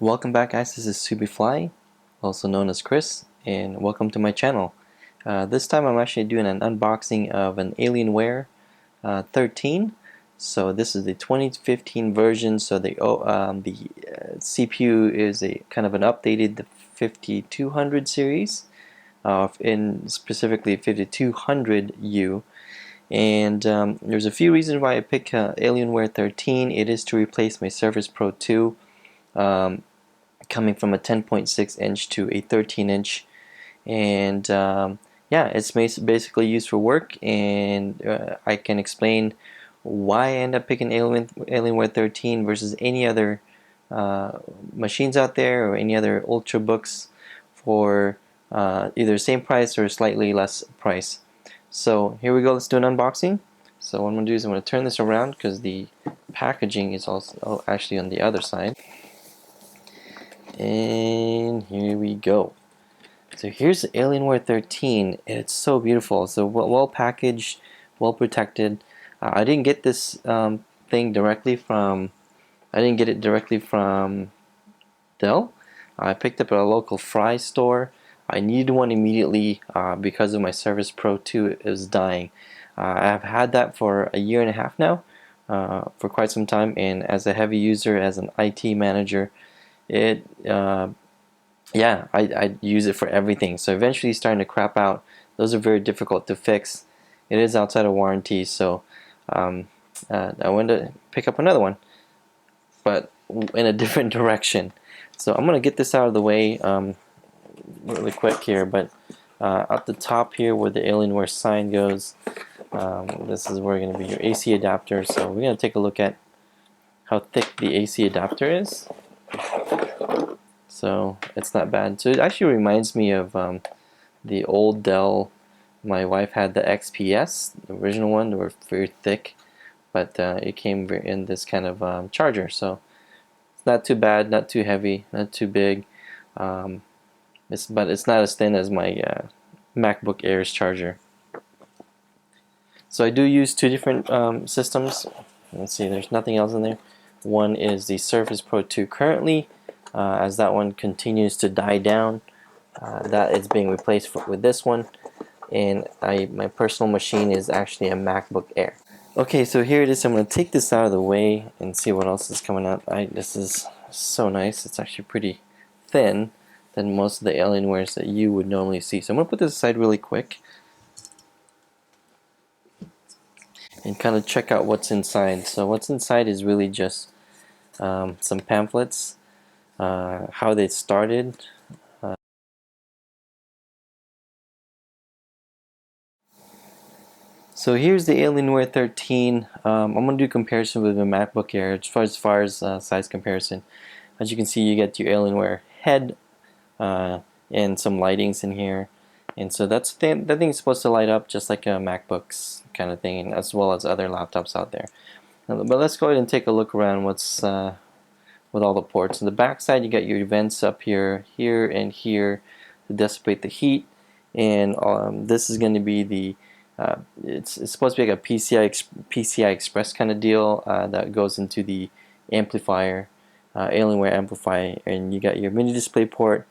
Welcome back, guys. This is Subifly, also known as Chris, and welcome to my channel. This time I'm actually doing an unboxing of an Alienware 13. So this is the 2015 version. So the CPU is a kind of an updated 5200 series, in specifically 5200U. And there's a few reasons why I picked Alienware 13. It is to replace my Surface Pro 2. Coming from a 10.6 inch to a 13 inch, and yeah, it's basically used for work, and I can explain why I end up picking Alienware 13 versus any other machines out there or any other ultrabooks for either same price or slightly less price. So here we go, let's do an unboxing. So what I'm going to do is I'm going to turn this around because the packaging is also actually on the other side. And here we go. So here's the Alienware 13. It's so beautiful. So well packaged, well protected. I didn't get this thing directly from. I didn't get it directly from Dell. I picked up at a local Fry store. I needed one immediately because of my Surface Pro 2 is dying. I've had that for a year and a half now, for quite some time. And as a heavy user, as an IT manager, it yeah, I use it for everything. So eventually it's starting to crap out. Those are very difficult to fix. It is outside of warranty, so I wanted to pick up another one, but in a different direction. So I'm gonna get this out of the way really quick here. But at the top here where the Alienware sign goes, this is where going to be your AC adapter. So we're gonna take a look at how thick the AC adapter is. So it's not bad. So it actually reminds me of the old Dell. My wife had the XPS, the original one. They were very thick, but it came in this kind of charger. So it's not too bad, not too heavy, not too big. But it's not as thin as my MacBook Air's charger. So I do use two different systems. Let's see, there's nothing else in there. One is the Surface Pro 2 currently. As that one continues to die down, that is being replaced with this one, and my personal machine is actually a MacBook Air. Okay, so here it is. I'm going to take this out of the way and see what else is coming up. This is so nice. It's actually pretty thin than most of the Alienwares that you would normally see. So I'm going to put this aside really quick and kind of check out what's inside. So what's inside is really just some pamphlets, how they started. So here's the Alienware 13. I'm going to do comparison with my MacBook Air as far as size comparison. As you can see, you get your Alienware head and some lightings in here. And so that thing is supposed to light up just like a MacBook's kind of thing, as well as other laptops out there. But let's go ahead and take a look around what's with all the ports. On the back side, you got your vents up here, here, and here to dissipate the heat. And this is going to be the it's supposed to be like a PCI Express kind of deal that goes into the amplifier, Alienware amplifier, and you got your mini display port.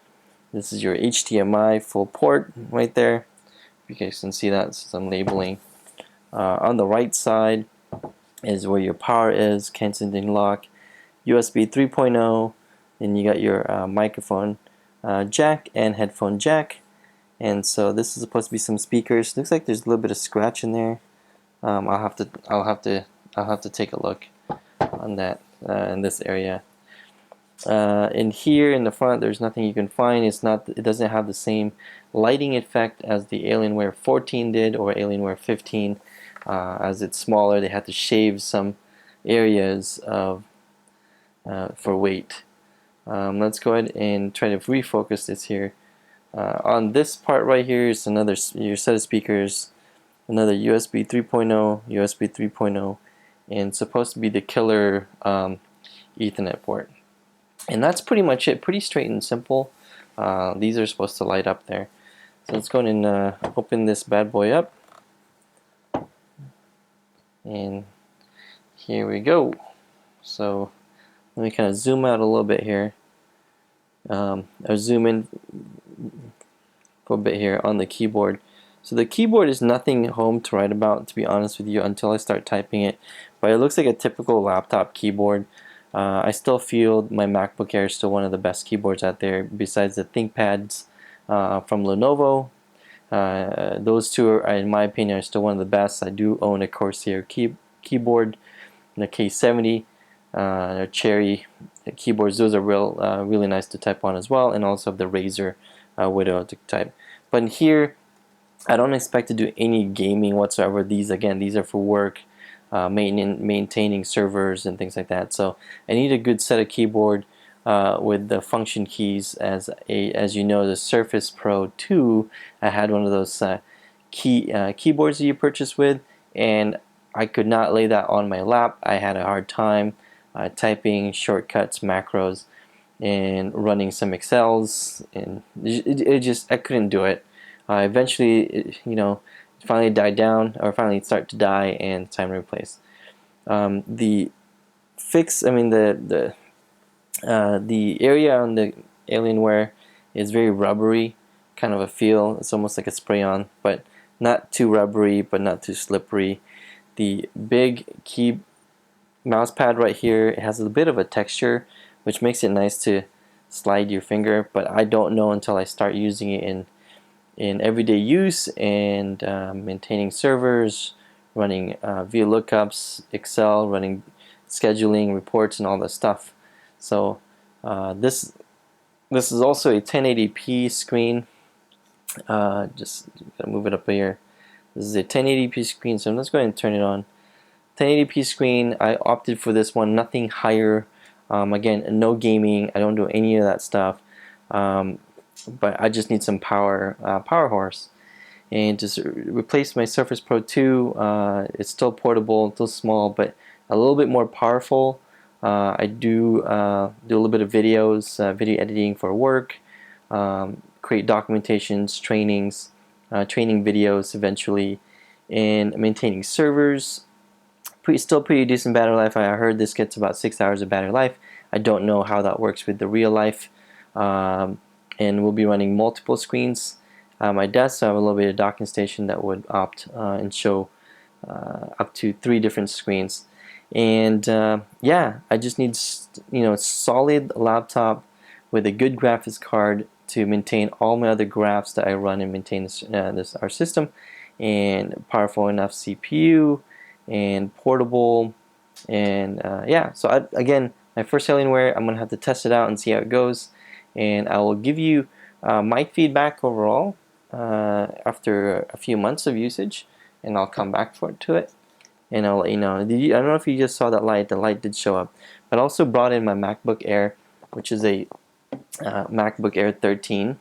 This is your HDMI full port right there. You guys can see that, some labeling. On the right side is where your power is, Kensington lock, USB 3.0, and you got your microphone jack and headphone jack. And so this is supposed to be some speakers. Looks like there's a little bit of scratch in there. I'll have to take a look on that in this area. In here in the front, there's nothing you can find. It doesn't have the same lighting effect as the Alienware 14 did or Alienware 15. As it's smaller, they had to shave some areas of for weight. Let's go ahead and try to refocus this here. On this part right here is your set of speakers, another USB 3.0, USB 3.0, and supposed to be the killer Ethernet port. And that's pretty much it. Pretty straight and simple. These are supposed to light up there. So let's go ahead and open this bad boy up. And here we go. So let me kind of zoom out a little bit here. I'll zoom in for a bit here on the keyboard. So the keyboard is nothing home to write about, to be honest with you, until I start typing it. But it looks like a typical laptop keyboard. I still feel my MacBook Air is still one of the best keyboards out there, besides the ThinkPads from Lenovo. Those two, are, in my opinion, are still one of the best. I do own a Corsair keyboard, the K70, Cherry keyboards. Those are really nice to type on as well, and also the Razer Widow to type. But here, I don't expect to do any gaming whatsoever. These are for work, maintaining servers and things like that. So I need a good set of keyboard with the function keys. As you know, the Surface Pro 2, I had one of those keyboards that you purchase with, and I could not lay that on my lap. I had a hard time typing shortcuts, macros, and running some Excels, and it just, I couldn't do it. Eventually, it finally died down, or finally start to die, and it's time to replace. The fix, I mean the area on the Alienware is very rubbery, kind of a feel. It's almost like a spray-on, but not too rubbery, but not too slippery. The big key mouse pad right here, it has a bit of a texture, which makes it nice to slide your finger, but I don't know until I start using it in everyday use and maintaining servers, running VLOOKUPs, Excel, running scheduling, reports, and all that stuff. So this is also a 1080p screen. Just gotta move it up here. This is a 1080p screen, so I'm just going to turn it on. 1080p screen. I opted for this one, nothing higher. Again, no gaming. I don't do any of that stuff. But I just need some power horse, and just replace my Surface Pro 2. It's still portable, still small, but a little bit more powerful. I do a little bit of videos, video editing for work, create documentations, trainings, training videos eventually, and maintaining servers. Still pretty decent battery life. I heard this gets about 6 hours of battery life. I don't know how that works with the real life. And we'll be running multiple screens on my desk, so I have a little bit of docking station that would opt and show up to 3 different screens. And yeah, I just need a solid laptop with a good graphics card to maintain all my other graphs that I run and maintain our system, and powerful enough CPU, and portable, and yeah. So again, my first Alienware, I'm gonna have to test it out and see how it goes, and I will give you my feedback overall after a few months of usage, and I'll come back to it, and I'll let you know. I don't know if you just saw that light. The light did show up, but I also brought in my MacBook Air, which is a MacBook Air 13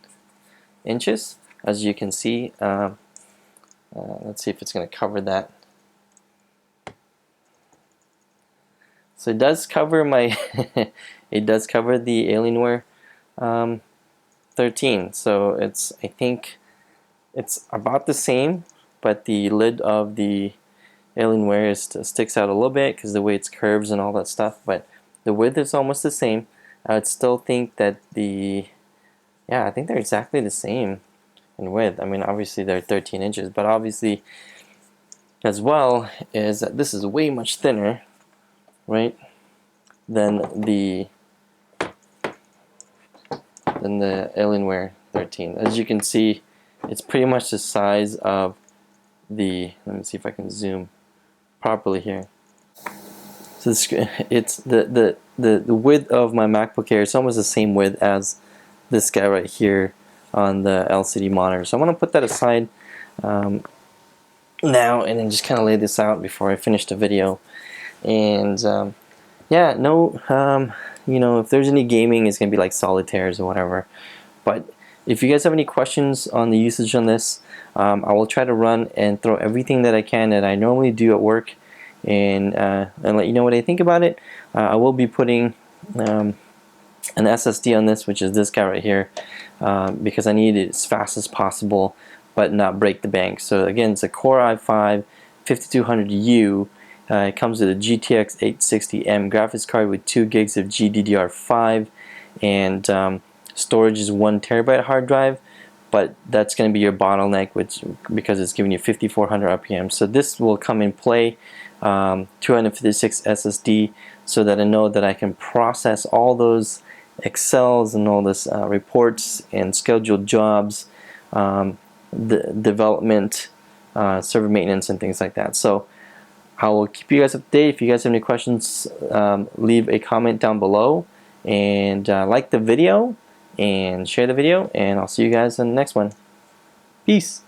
inches, as you can see. Let's see if it's going to cover that. So it does cover my it does cover the Alienware 13. So I think it's about the same, but the lid of the Alienware sticks out a little bit because the way it's curves and all that stuff. But the width is almost the same. I would still think that I think they're exactly the same in width. I mean, obviously they're 13 inches, but obviously as well is that this is way much thinner, right, than the Alienware 13. As you can see, it's pretty much the size of the, let me see if I can zoom properly here. So it's the width of my MacBook Air. It's almost the same width as this guy right here on the LCD monitor. So I'm going to put that aside now, and then just kind of lay this out before I finish the video. And yeah, no, if there's any gaming, it's going to be like solitaires or whatever. But if you guys have any questions on the usage on this, I will try to run and throw everything that I can that I normally do at work, and let you know what I think about it. I will be putting an SSD on this, which is this guy right here, because I need it as fast as possible but not break the bank. So again, it's a Core i5 5200U. It comes with a GTX 860M graphics card with 2 gigs of GDDR5, and storage is 1 TB hard drive, but that's going to be your bottleneck, because it's giving you 5400 RPM. So this will come in play, 256 SSD, so that I know that I can process all those Excels and all this reports and scheduled jobs, the development, server maintenance, and things like that. So I will keep you guys updated. If you guys have any questions, leave a comment down below, and like the video and share the video, and I'll see you guys in the next one. Peace.